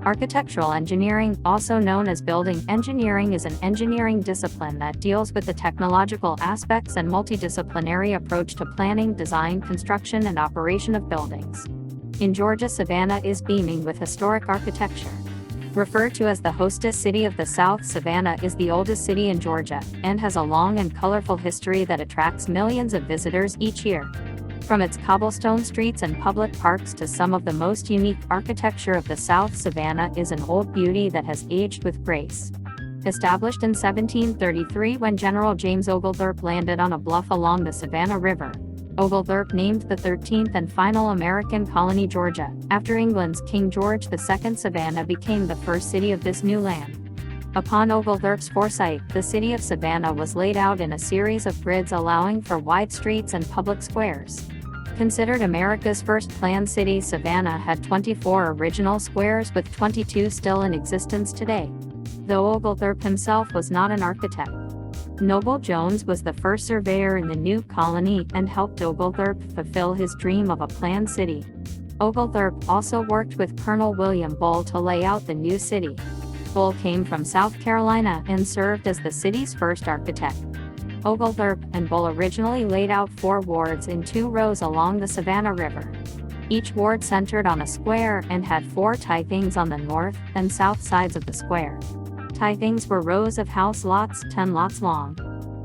Architectural engineering, also known as building engineering, is an engineering discipline that deals with the technological aspects and multidisciplinary approach to planning, design, construction, and operation of buildings. In Georgia, Savannah is beaming with historic architecture. Referred to as the hostess city of the South, Savannah is the oldest city in Georgia and has a long and colorful history that attracts millions of visitors each year. From its cobblestone streets and public parks to some of the most unique architecture of the South, Savannah is an old beauty that has aged with grace. Established in 1733 when General James Oglethorpe landed on a bluff along the Savannah River, Oglethorpe named the 13th and final American colony Georgia. After England's King George II, Savannah became the first city of this new land. Upon Oglethorpe's foresight, the city of Savannah was laid out in a series of grids allowing for wide streets and public squares. Considered America's first planned city, Savannah had 24 original squares, with 22 still in existence today. Though Oglethorpe himself was not an architect, Noble Jones was the first surveyor in the new colony and helped Oglethorpe fulfill his dream of a planned city. Oglethorpe also worked with Colonel William Bull to lay out the new city. Bull came from South Carolina and served as the city's first architect. Oglethorpe and Bull originally laid out 4 wards in 2 rows along the Savannah River. Each ward centered on a square and had 4 tithings on the north and south sides of the square. Tithings were rows of house lots, 10 lots long.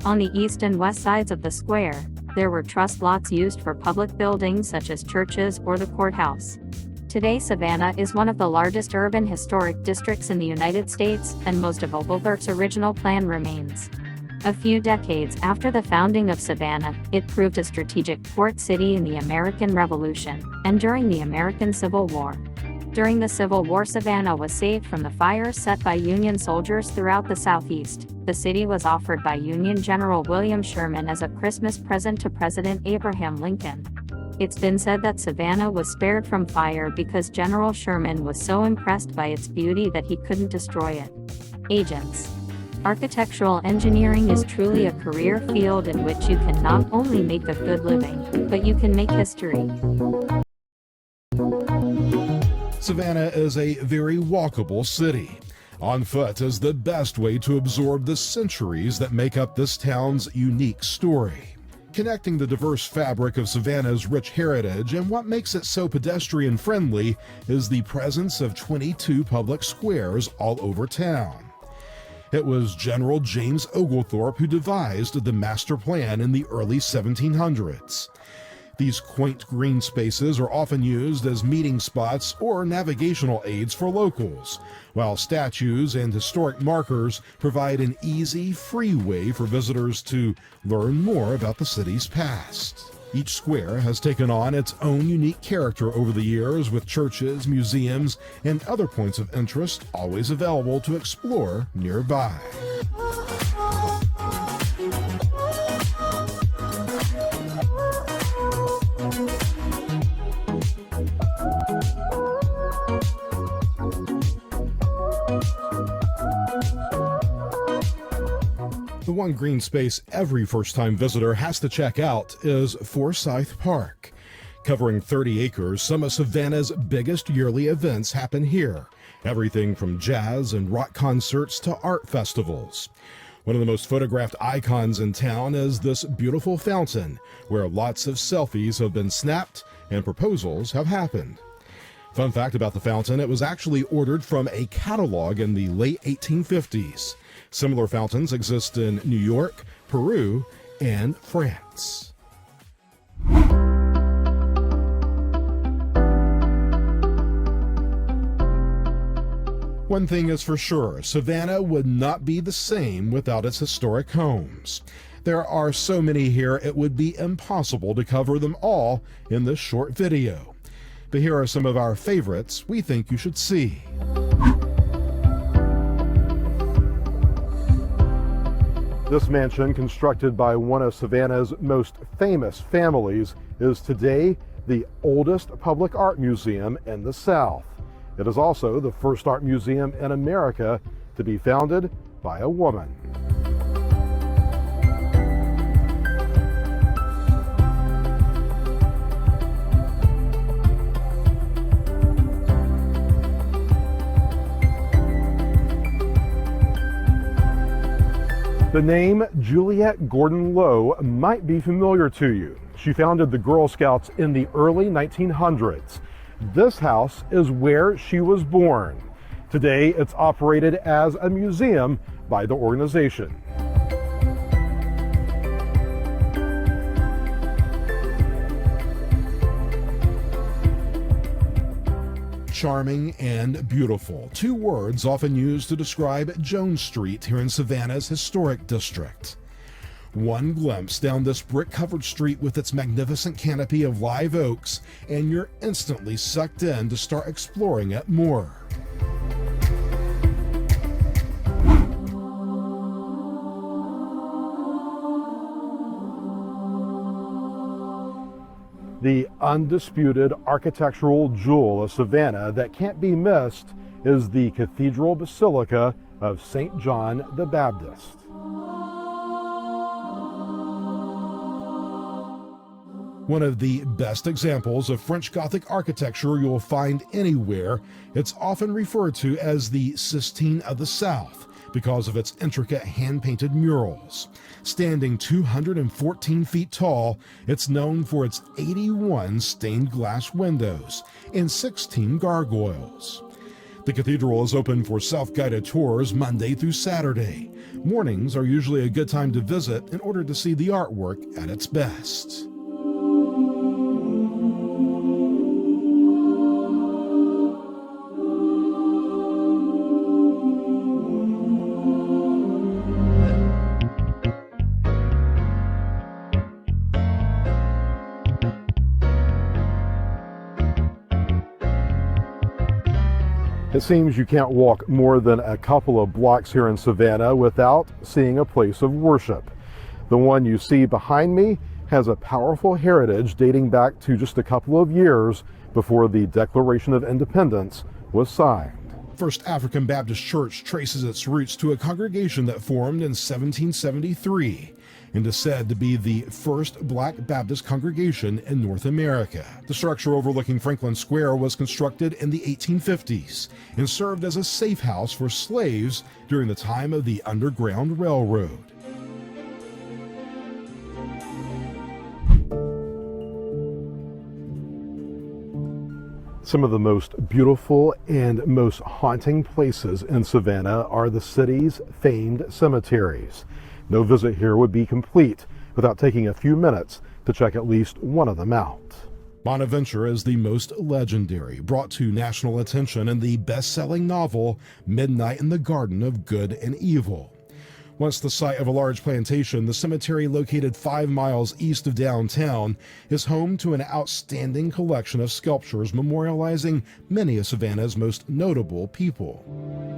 On the east and west sides of the square, there were trust lots used for public buildings such as churches or the courthouse. Today, Savannah is one of the largest urban historic districts in the United States, and most of Oglethorpe's original plan remains. A few decades after the founding of Savannah, it proved a strategic port city in the American Revolution and during the American Civil War. During the Civil War, Savannah was saved from the fires set by Union soldiers throughout the Southeast. The city was offered by Union General William Sherman as a Christmas present to President Abraham Lincoln. It's been said that Savannah was spared from fire because General Sherman was so impressed by its beauty that he couldn't destroy it. Agents. Architectural engineering is truly a career field in which you can not only make a good living, but you can make history. Savannah is a very walkable city. On foot is the best way to absorb the centuries that make up this town's unique story. Connecting the diverse fabric of Savannah's rich heritage and what makes it so pedestrian-friendly is the presence of 22 public squares all over town. It was General James Oglethorpe who devised the master plan in the early 1700s. These quaint green spaces are often used as meeting spots or navigational aids for locals, while statues and historic markers provide an easy, free way for visitors to learn more about the city's past. Each square has taken on its own unique character over the years, with churches, museums, and other points of interest always available to explore nearby. The one green space every first-time visitor has to check out is Forsyth Park. Covering 30 acres, some of Savannah's biggest yearly events happen here. Everything from jazz and rock concerts to art festivals. One of the most photographed icons in town is this beautiful fountain, where lots of selfies have been snapped and proposals have happened. Fun fact about the fountain, it was actually ordered from a catalog in the late 1850s. Similar fountains exist in New York, Peru, and France. One thing is for sure, Savannah would not be the same without its historic homes. There are so many here, it would be impossible to cover them all in this short video. But here are some of our favorites we think you should see. This mansion, constructed by one of Savannah's most famous families, is today the oldest public art museum in the South. It is also the first art museum in America to be founded by a woman. The name Juliette Gordon Low might be familiar to you. She founded the Girl Scouts in the early 1900s. This house is where she was born. Today, it's operated as a museum by the organization. Charming and beautiful, two words often used to describe Jones Street here in Savannah's historic district. One glimpse down this brick-covered street with its magnificent canopy of live oaks, and you're instantly sucked in to start exploring it more. The undisputed architectural jewel of Savannah that can't be missed is the Cathedral Basilica of St. John the Baptist. One of the best examples of French Gothic architecture you'll find anywhere, it's often referred to as the Sistine of the South because of its intricate hand-painted murals. Standing 214 feet tall, it's known for its 81 stained glass windows and 16 gargoyles. The cathedral is open for self-guided tours Monday through Saturday. Mornings are usually a good time to visit in order to see the artwork at its best. It seems you can't walk more than a couple of blocks here in Savannah without seeing a place of worship. The one you see behind me has a powerful heritage dating back to just a couple of years before the Declaration of Independence was signed. First African Baptist Church traces its roots to a congregation that formed in 1773 and is said to be the first Black Baptist congregation in North America. The structure overlooking Franklin Square was constructed in the 1850s and served as a safe house for slaves during the time of the Underground Railroad. Some of the most beautiful and most haunting places in Savannah are the city's famed cemeteries. No visit here would be complete without taking a few minutes to check at least one of them out. Bonaventure is the most legendary, brought to national attention in the best-selling novel Midnight in the Garden of Good and Evil. Once the site of a large plantation, the cemetery located 5 miles east of downtown is home to an outstanding collection of sculptures memorializing many of Savannah's most notable people.